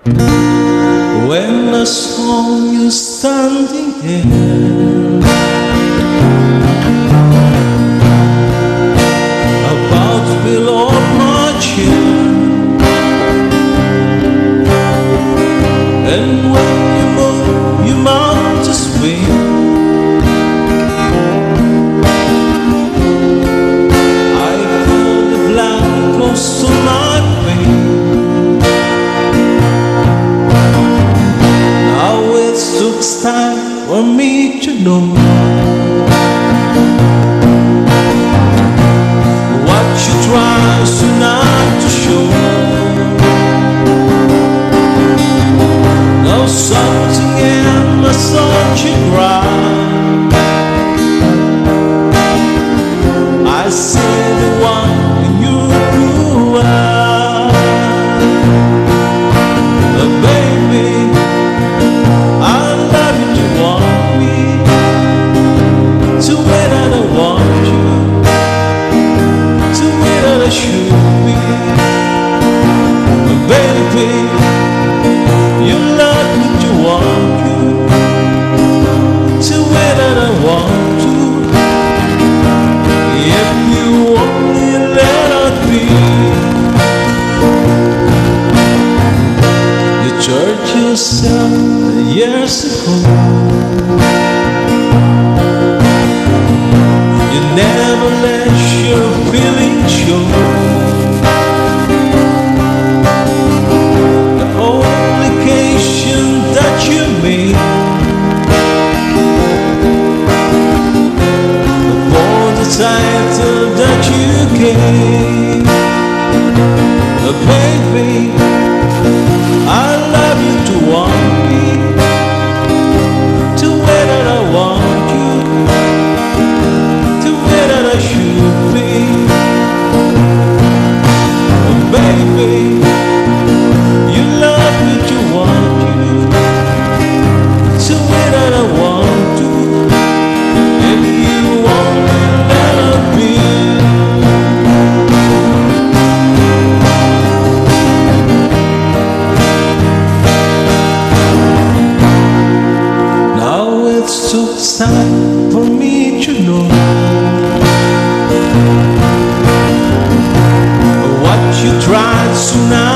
When I saw you standing there, about to below my chair, and when you move your mouth to swing, I felt the blood close to my veins. Took time for me to know what you try so not to show. Now something in my soul you cry. I see the one in you blue eyes, baby. You love me to want you, to way that I want to. If you only let it be. You told yourself years ago you never let your feelings show. Title that you gave, baby, I love you to want me, to way that I want you, to way that I should be, baby, you love me to want you, to way that I want to. If you want me, took time for me to know what you tried so now.